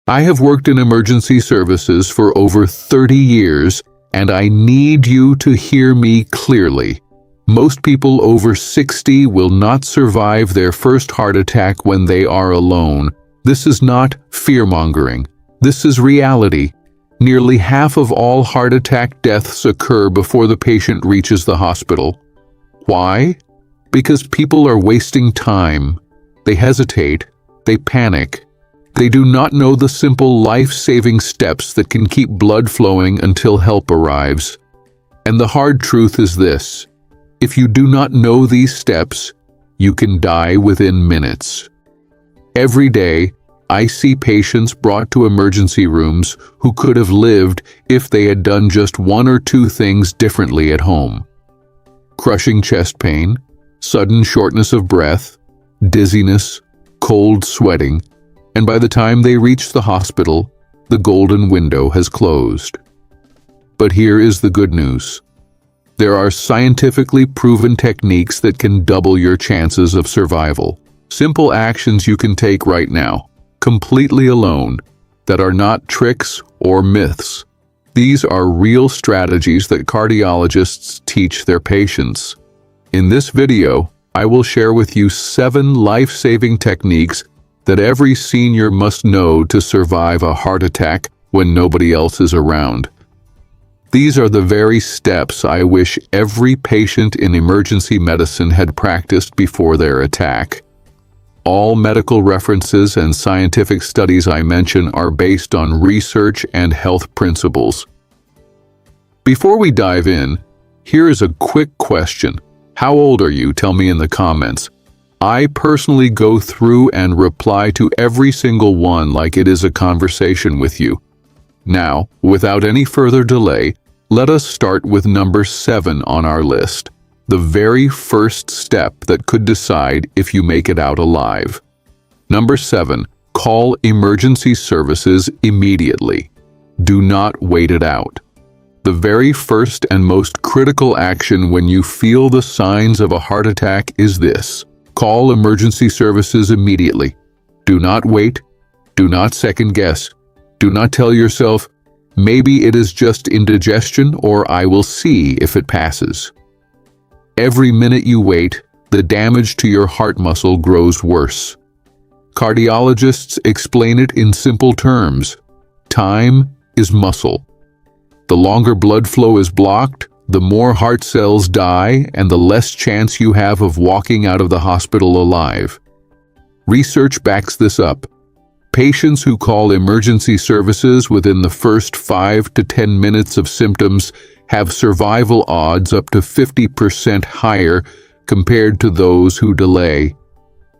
I have worked in emergency services for over 30 years, and I need you to hear me clearly. Most people over 60 will not survive their first heart attack when they are alone. This is not fearmongering. This is reality. Nearly half of all heart attack deaths occur before the patient reaches the hospital. Why? Because people are wasting time. They hesitate. They panic. They do not know the simple life-saving steps that can keep blood flowing until help arrives. And the hard truth is this: if you do not know these steps, you can die within minutes. Every day, I see patients brought to emergency rooms who could have lived if they had done just one or two things differently at home. Crushing chest pain, sudden shortness of breath, dizziness, cold sweating, and by the time they reach the hospital, the golden window has closed. But here is the good news. There are scientifically proven techniques that can double your chances of survival. Simple actions you can take right now, completely alone, that are not tricks or myths. These are real strategies that cardiologists teach their patients. In this video, I will share with you 7 life-saving techniques that every senior must know to survive a heart attack when nobody else is around. These are the very steps I wish every patient in emergency medicine had practiced before their attack. All medical references and scientific studies I mention are based on research and health principles. Before we dive in, here is a quick question. How old are you? Tell me in the comments. I personally go through and reply to every single one like it is a conversation with you. Now, without any further delay, let us start with number 7 on our list. The very first step that could decide if you make it out alive. Number 7, call emergency services immediately. Do not wait it out. The very first and most critical action when you feel the signs of a heart attack is this: call emergency services immediately. Do not wait. Do not second guess. Do not tell yourself, maybe it is just indigestion or I will see if it passes. Every minute you wait, the damage to your heart muscle grows worse. Cardiologists explain it in simple terms. Time is muscle. The longer blood flow is blocked, the more heart cells die and the less chance you have of walking out of the hospital alive. Research backs this up. Patients who call emergency services within the first 5 to 10 minutes of symptoms have survival odds up to 50% higher compared to those who delay.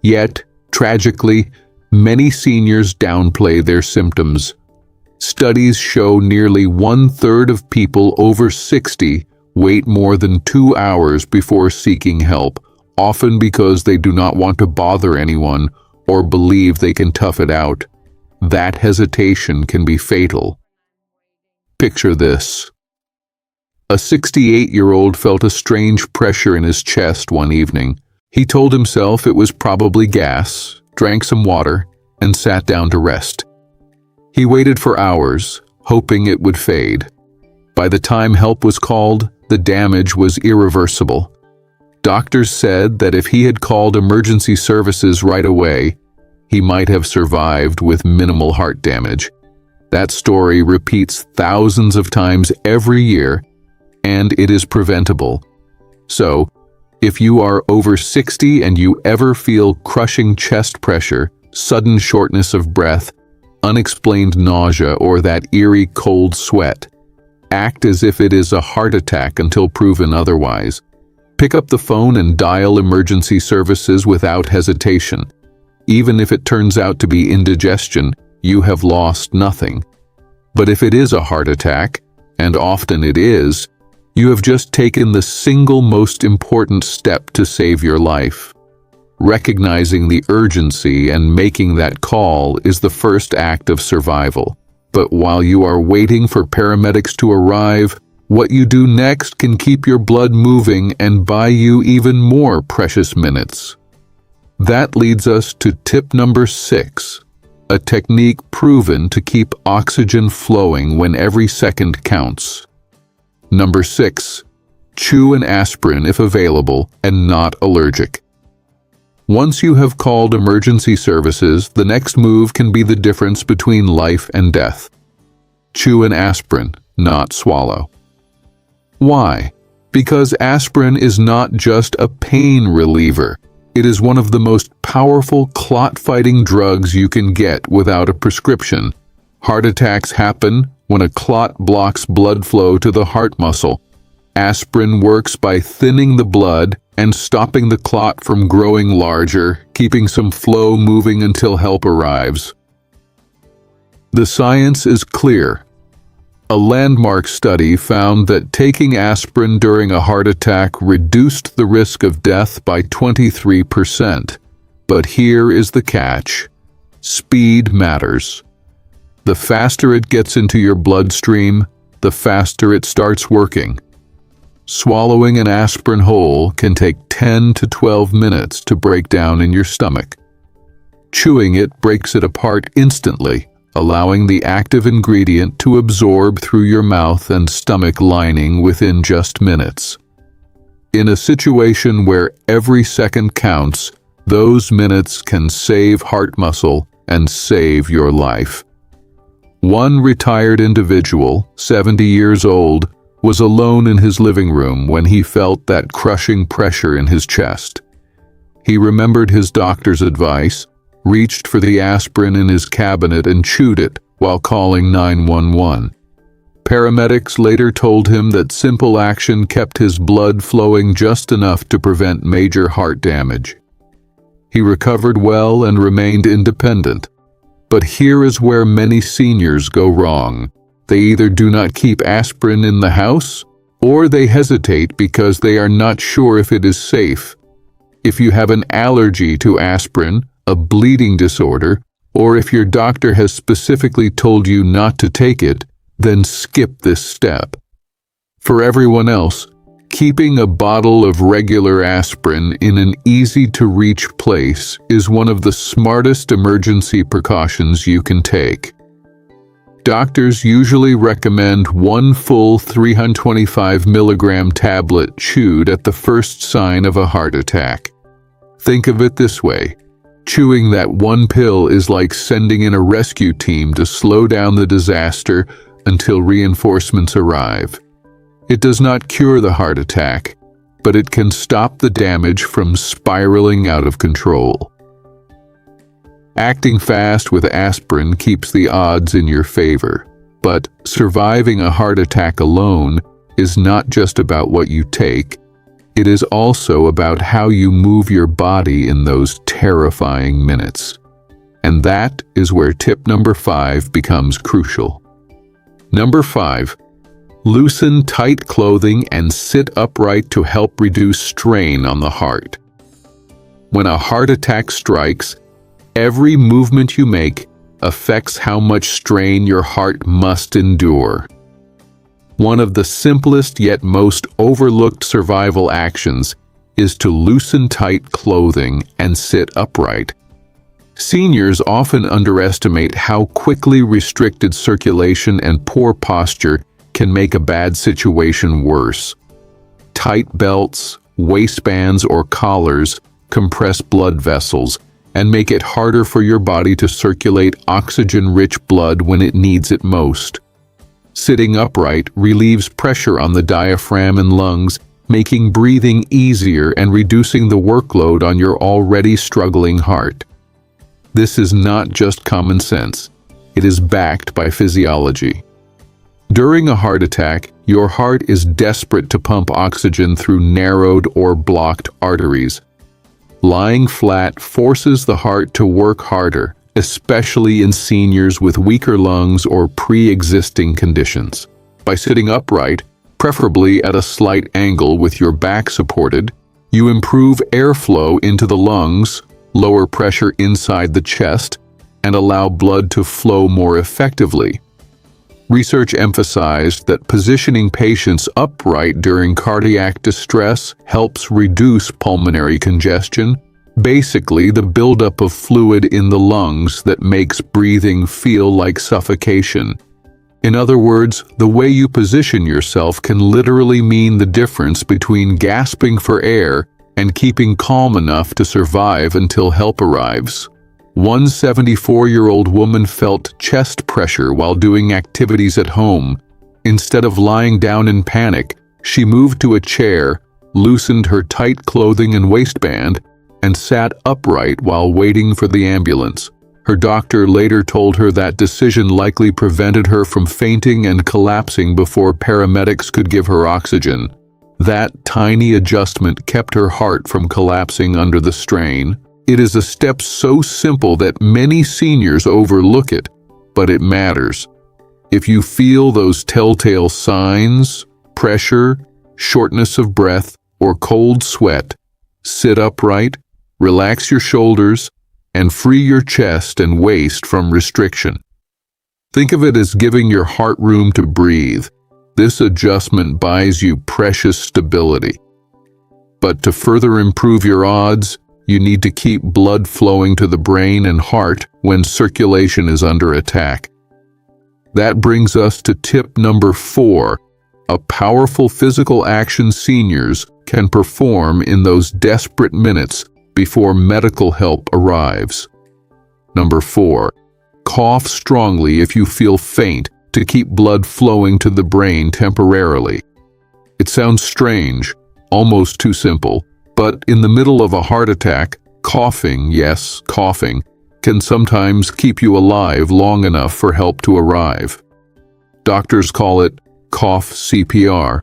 Yet, tragically, many seniors downplay their symptoms. Studies show nearly 1/3 of people over 60 wait more than 2 hours before seeking help, often because they do not want to bother anyone or believe they can tough it out. That hesitation can be fatal. Picture this. A 68-year-old felt a strange pressure in his chest one evening. He told himself it was probably gas, drank some water, and sat down to rest. He waited for hours, hoping it would fade. By the time help was called, the damage was irreversible. Doctors said that if he had called emergency services right away, he might have survived with minimal heart damage. That story repeats thousands of times every year, and it is preventable. So, if you are over 60 and you ever feel crushing chest pressure, sudden shortness of breath, unexplained nausea, or that eerie cold sweat, act as if it is a heart attack until proven otherwise. Pick up the phone and dial emergency services without hesitation. Even if it turns out to be indigestion, you have lost nothing. But if it is a heart attack, and often it is, you have just taken the single most important step to save your life. Recognizing the urgency and making that call is the first act of survival. But while you are waiting for paramedics to arrive, what you do next can keep your blood moving and buy you even more precious minutes. That leads us to tip number 6. a technique proven to keep oxygen flowing when every second counts. Number 6. Chew an aspirin if available and not allergic. Once you have called emergency services, the next move can be the difference between life and death. Chew an aspirin, not swallow. Why? Because aspirin is not just a pain reliever. It is one of the most powerful clot-fighting drugs you can get without a prescription. Heart attacks happen when a clot blocks blood flow to the heart muscle. Aspirin works by thinning the blood and stopping the clot from growing larger, keeping some flow moving until help arrives. The science is clear. A landmark study found that taking aspirin during a heart attack reduced the risk of death by 23%. But here is the catch. Speed matters. The faster it gets into your bloodstream, the faster it starts working. Swallowing an aspirin whole can take 10 to 12 minutes to break down in your stomach. Chewing it breaks it apart instantly, allowing the active ingredient to absorb through your mouth and stomach lining within just minutes. In a situation where every second counts, those minutes can save heart muscle and save your life. One retired individual, 70 years old, was alone in his living room when he felt that crushing pressure in his chest. He remembered his doctor's advice, reached for the aspirin in his cabinet and chewed it while calling 911. Paramedics later told him that simple action kept his blood flowing just enough to prevent major heart damage. He recovered well and remained independent. But here is where many seniors go wrong. They either do not keep aspirin in the house, or they hesitate because they are not sure if it is safe. If you have an allergy to aspirin, a bleeding disorder, or if your doctor has specifically told you not to take it, then skip this step. For everyone else, keeping a bottle of regular aspirin in an easy-to-reach place is one of the smartest emergency precautions you can take. Doctors usually recommend one full 325 milligram tablet chewed at the first sign of a heart attack. Think of it this way. Chewing that one pill is like sending in a rescue team to slow down the disaster until reinforcements arrive. It does not cure the heart attack, but it can stop the damage from spiraling out of control. Acting fast with aspirin keeps the odds in your favor, but surviving a heart attack alone is not just about what you take. It is also about how you move your body in those terrifying minutes. And that is where tip number 5 becomes crucial. Number 5. Loosen tight clothing and sit upright to help reduce strain on the heart. When a heart attack strikes, every movement you make affects how much strain your heart must endure. One of the simplest yet most overlooked survival actions is to loosen tight clothing and sit upright. Seniors often underestimate how quickly restricted circulation and poor posture can make a bad situation worse. Tight belts, waistbands, or collars compress blood vessels and make it harder for your body to circulate oxygen-rich blood when it needs it most. Sitting upright relieves pressure on the diaphragm and lungs, making breathing easier and reducing the workload on your already struggling heart. This is not just common sense. It is backed by physiology. During a heart attack, your heart is desperate to pump oxygen through narrowed or blocked arteries. Lying flat forces the heart to work harder, especially in seniors with weaker lungs or pre-existing conditions. By sitting upright, preferably at a slight angle with your back supported, you improve airflow into the lungs, lower pressure inside the chest, and allow blood to flow more effectively. Research emphasized that positioning patients upright during cardiac distress helps reduce pulmonary congestion, Basically, the buildup of fluid in the lungs that makes breathing feel like suffocation. In other words, the way you position yourself can literally mean the difference between gasping for air and keeping calm enough to survive until help arrives. One 74-year-old woman felt chest pressure while doing activities at home. Instead of lying down in panic, she moved to a chair, loosened her tight clothing and waistband, and sat upright while waiting for the ambulance. Her doctor later told her that decision likely prevented her from fainting and collapsing before paramedics could give her oxygen. That tiny adjustment kept her heart from collapsing under the strain. It is a step so simple that many seniors overlook it, but it matters. If you feel those telltale signs, pressure, shortness of breath, or cold sweat, sit upright, relax your shoulders, and free your chest and waist from restriction. Think of it as giving your heart room to breathe. This adjustment buys you precious stability. But to further improve your odds, you need to keep blood flowing to the brain and heart when circulation is under attack. That brings us to tip number 4, a powerful physical action seniors can perform in those desperate minutes before medical help arrives. Number 4, cough strongly if you feel faint to keep blood flowing to the brain temporarily. It sounds strange, almost too simple, but in the middle of a heart attack, coughing, yes, coughing, can sometimes keep you alive long enough for help to arrive. Doctors call it cough CPR.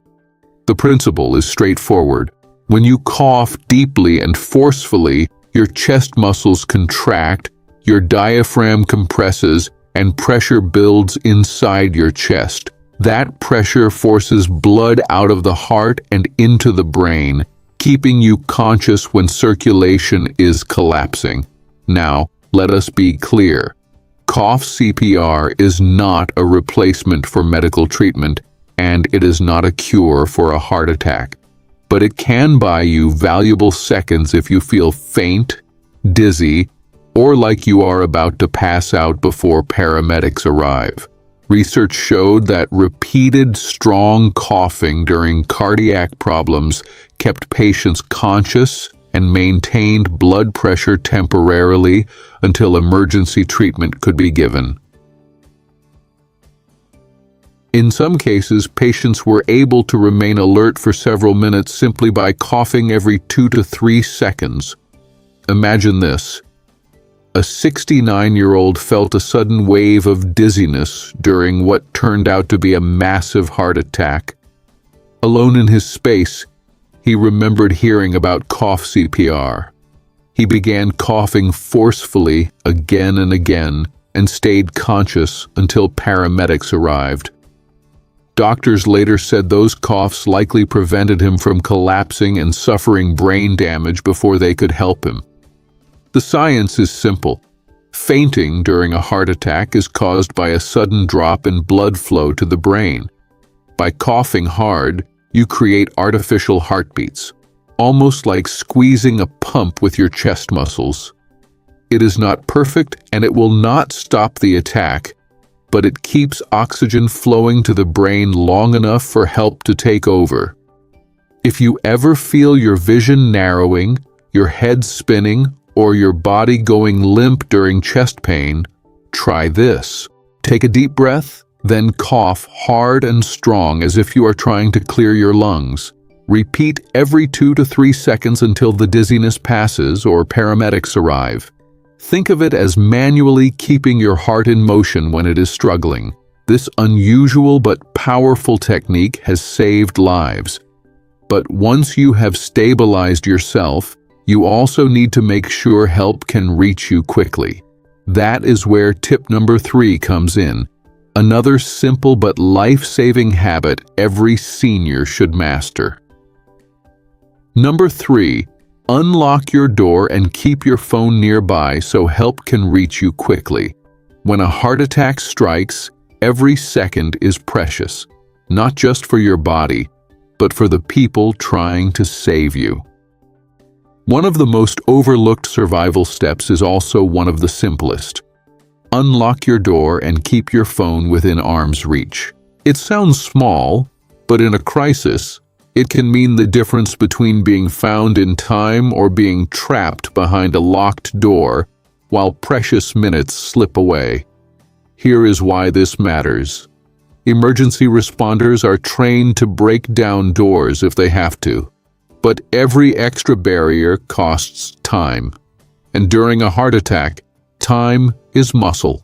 The principle is straightforward. When you cough deeply and forcefully, your chest muscles contract, your diaphragm compresses, and pressure builds inside your chest. That pressure forces blood out of the heart and into the brain, keeping you conscious when circulation is collapsing. Now, let us be clear. Cough CPR is not a replacement for medical treatment, and it is not a cure for a heart attack. But it can buy you valuable seconds if you feel faint, dizzy, or like you are about to pass out before paramedics arrive. Research showed that repeated strong coughing during cardiac problems kept patients conscious and maintained blood pressure temporarily until emergency treatment could be given. In some cases, patients were able to remain alert for several minutes simply by coughing every 2 to 3 seconds. Imagine this. A 69-year-old felt a sudden wave of dizziness during what turned out to be a massive heart attack. Alone in his space, he remembered hearing about cough CPR. He began coughing forcefully again and again and stayed conscious until paramedics arrived. Doctors later said those coughs likely prevented him from collapsing and suffering brain damage before they could help him. The science is simple. Fainting during a heart attack is caused by a sudden drop in blood flow to the brain. By coughing hard, you create artificial heartbeats, almost like squeezing a pump with your chest muscles. It is not perfect and it will not stop the attack, but it keeps oxygen flowing to the brain long enough for help to take over. If you ever feel your vision narrowing, your head spinning, or your body going limp during chest pain, try this. Take a deep breath, then cough hard and strong as if you are trying to clear your lungs. Repeat every 2 to 3 seconds until the dizziness passes or paramedics arrive. Think of it as manually keeping your heart in motion when it is struggling. This unusual but powerful technique has saved lives. But once you have stabilized yourself, you also need to make sure help can reach you quickly. That is where tip number 3 comes in. Another simple but life-saving habit every senior should master. Number 3, unlock your door and keep your phone nearby so help can reach you quickly. When a heart attack strikes, every second is precious, not just for your body, but for the people trying to save you. One of the most overlooked survival steps is also one of the simplest. Unlock your door and keep your phone within arm's reach. It sounds small, but in a crisis, it can mean the difference between being found in time or being trapped behind a locked door while precious minutes slip away. Here is why this matters. Emergency responders are trained to break down doors if they have to, but every extra barrier costs time. And during a heart attack, time is muscle.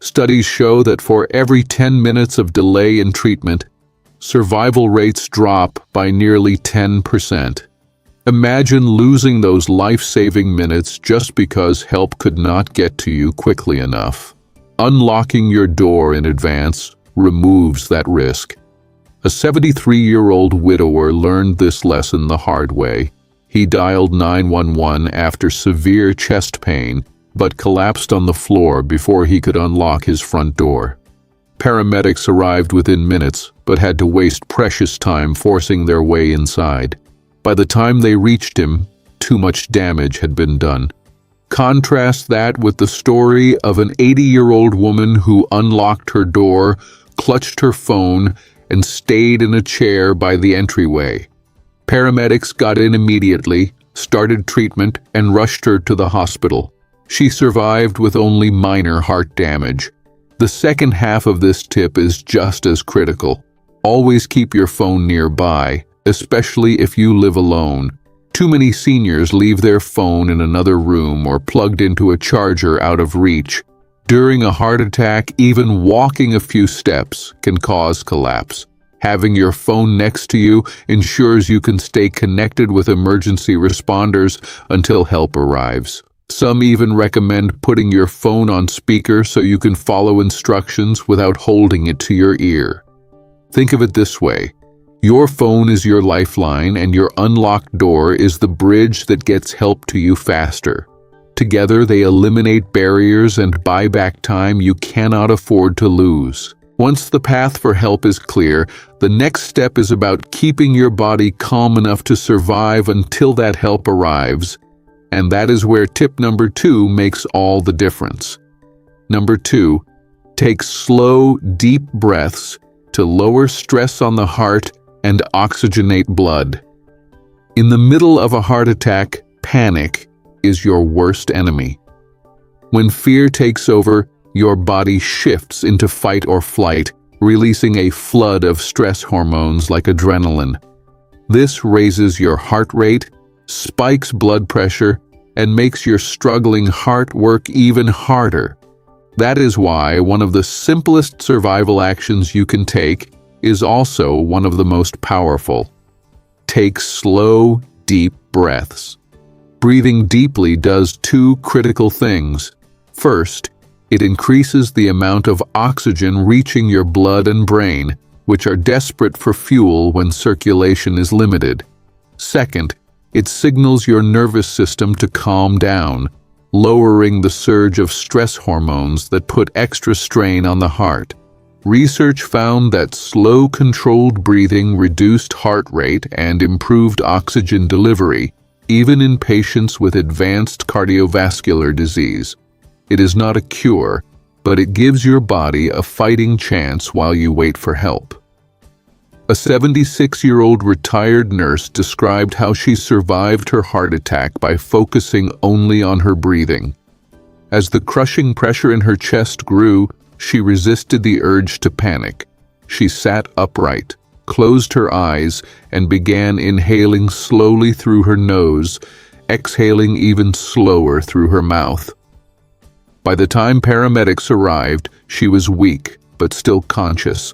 Studies show that for every 10 minutes of delay in treatment, survival rates drop by nearly 10%. Imagine losing those life-saving minutes just because help could not get to you quickly enough. Unlocking your door in advance removes that risk. A 73-year-old widower learned this lesson the hard way. He dialed 911 after severe chest pain, but collapsed on the floor before he could unlock his front door. Paramedics arrived within minutes, but had to waste precious time forcing their way inside. By the time they reached him, too much damage had been done. Contrast that with the story of an 80-year-old woman who unlocked her door, clutched her phone, and stayed in a chair by the entryway. Paramedics got in immediately, started treatment, and rushed her to the hospital. She survived with only minor heart damage. The second half of this tip is just as critical. Always keep your phone nearby, especially if you live alone. Too many seniors leave their phone in another room or plugged into a charger out of reach. During a heart attack, even walking a few steps can cause collapse. Having your phone next to you ensures you can stay connected with emergency responders until help arrives. Some even recommend putting your phone on speaker so you can follow instructions without holding it to your ear. Think of it this way. Your phone is your lifeline, and your unlocked door is the bridge that gets help to you faster. Together, they eliminate barriers and buy back time you cannot afford to lose. Once the path for help is clear, the next step is about keeping your body calm enough to survive until that help arrives. And that is where tip number 2 makes all the difference. Number 2, take slow, deep breaths to lower stress on the heart and oxygenate blood. In the middle of a heart attack, panic is your worst enemy. When fear takes over, your body shifts into fight or flight, releasing a flood of stress hormones like adrenaline. This raises your heart rate, spikes blood pressure, and makes your struggling heart work even harder. That is why one of the simplest survival actions you can take is also one of the most powerful. Take slow, deep breaths. Breathing deeply does 2 critical things. First, it increases the amount of oxygen reaching your blood and brain, which are desperate for fuel when circulation is limited. Second, it signals your nervous system to calm down, lowering the surge of stress hormones that put extra strain on the heart. Research found that slow, controlled breathing reduced heart rate and improved oxygen delivery, even in patients with advanced cardiovascular disease. It is not a cure, but it gives your body a fighting chance while you wait for help. A 76-year-old retired nurse described how she survived her heart attack by focusing only on her breathing. As the crushing pressure in her chest grew, she resisted the urge to panic. She sat upright, closed her eyes, and began inhaling slowly through her nose, exhaling even slower through her mouth. By the time paramedics arrived, she was weak, but still conscious.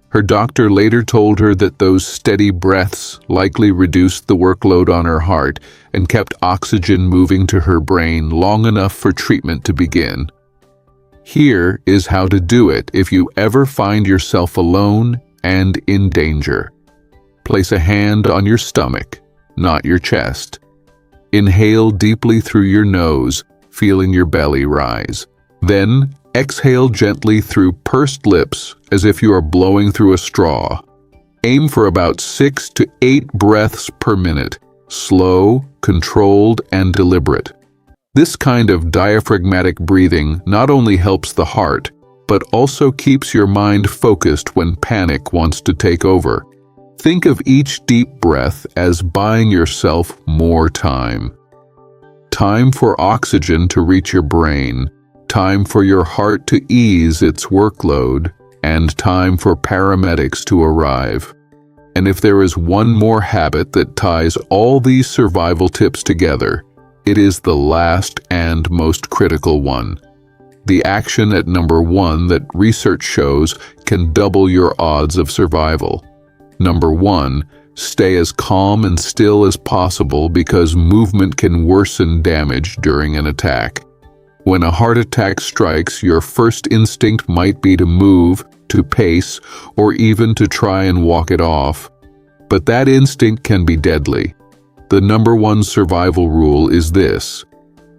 Her doctor later told her that those steady breaths likely reduced the workload on her heart and kept oxygen moving to her brain long enough for treatment to begin. Here is how to do it if you ever find yourself alone and in danger. Place a hand on your stomach, not your chest. Inhale deeply through your nose, feeling your belly rise. Then, exhale gently through pursed lips as if you are blowing through a straw. Aim for about 6 to 8 breaths per minute, slow, controlled, and deliberate. This kind of diaphragmatic breathing not only helps the heart, but also keeps your mind focused when panic wants to take over. Think of each deep breath as buying yourself more time. Time for oxygen to reach your brain, time for your heart to ease its workload, and time for paramedics to arrive. And if there is one more habit that ties all these survival tips together, it is the last and most critical one. The action at number 1 that research shows can double your odds of survival. Number 1, stay as calm and still as possible because movement can worsen damage during an attack. When a heart attack strikes, your first instinct might be to move, to pace, or even to try and walk it off. But that instinct can be deadly. The number 1 survival rule is this: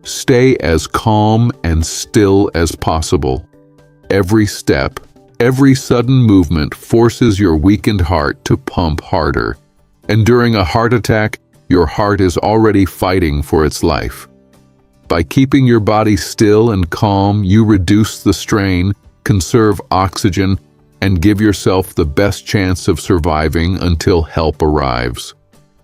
stay as calm and still as possible. Every step, every sudden movement forces your weakened heart to pump harder. And during a heart attack, your heart is already fighting for its life. By keeping your body still and calm, you reduce the strain, conserve oxygen, and give yourself the best chance of surviving until help arrives.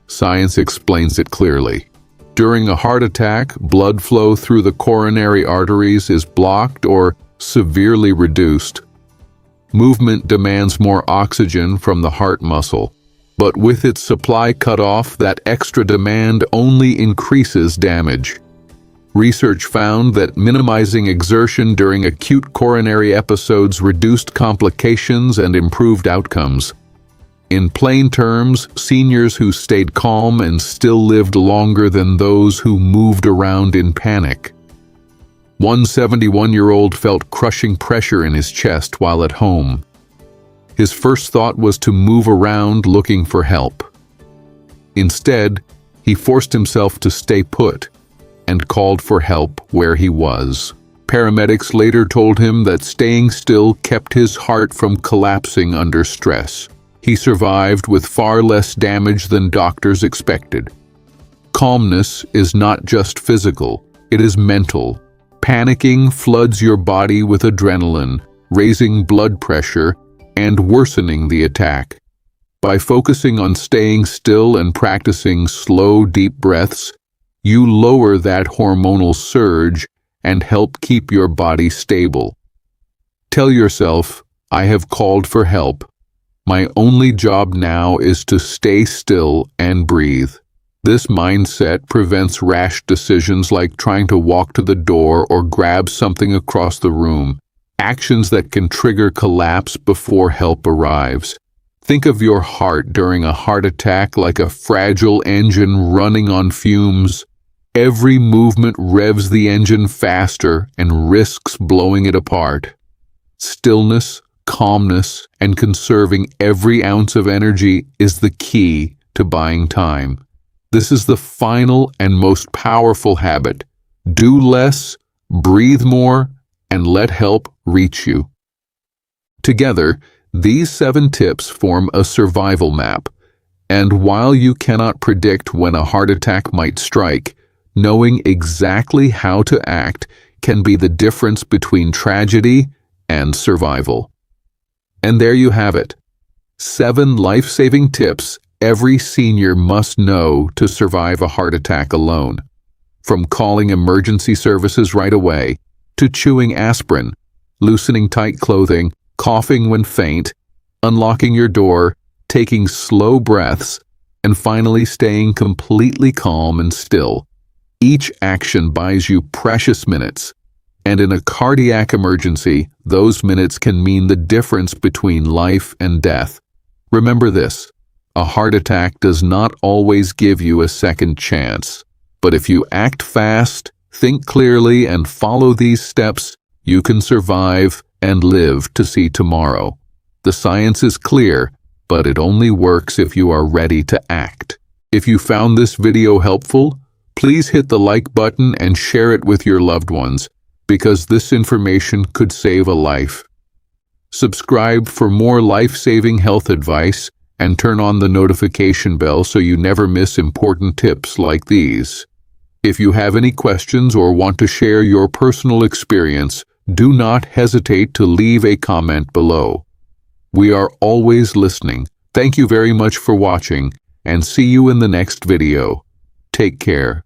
Science explains it clearly. During a heart attack, blood flow through the coronary arteries is blocked or severely reduced. Movement demands more oxygen from the heart muscle, but with its supply cut off, that extra demand only increases damage. Research found that minimizing exertion during acute coronary episodes reduced complications and improved outcomes. In plain terms, seniors who stayed calm and still lived longer than those who moved around in panic. One 71-year-old felt crushing pressure in his chest while at home. His first thought was to move around looking for help. Instead, he forced himself to stay put and called for help where he was. Paramedics later told him that staying still kept his heart from collapsing under stress. He survived with far less damage than doctors expected. Calmness is not just physical, it is mental. Panicking floods your body with adrenaline, raising blood pressure and worsening the attack. By focusing on staying still and practicing slow, deep breaths, you lower that hormonal surge and help keep your body stable. Tell yourself, I have called for help. My only job now is to stay still and breathe. This mindset prevents rash decisions like trying to walk to the door or grab something across the room, actions that can trigger collapse before help arrives. Think of your heart during a heart attack like a fragile engine running on fumes. Every movement revs the engine faster and risks blowing it apart. Stillness, calmness, and conserving every ounce of energy is the key to buying time. This is the final and most powerful habit. Do less, breathe more, and let help reach you. Together, these 7 tips form a survival map. And while you cannot predict when a heart attack might strike, knowing exactly how to act can be the difference between tragedy and survival. And there you have it. 7 life-saving tips every senior must know to survive a heart attack alone. From calling emergency services right away, to chewing aspirin, loosening tight clothing, coughing when faint, unlocking your door, taking slow breaths, and finally staying completely calm and still. Each action buys you precious minutes, and in a cardiac emergency, those minutes can mean the difference between life and death. Remember this, a heart attack does not always give you a second chance, but if you act fast, think clearly, and follow these steps, you can survive and live to see tomorrow. The science is clear, but it only works if you are ready to act. If you found this video helpful, please hit the like button and share it with your loved ones, because this information could save a life. Subscribe for more life-saving health advice and turn on the notification bell so you never miss important tips like these. If you have any questions or want to share your personal experience, do not hesitate to leave a comment below. We are always listening. Thank you very much for watching, and see you in the next video. Take care.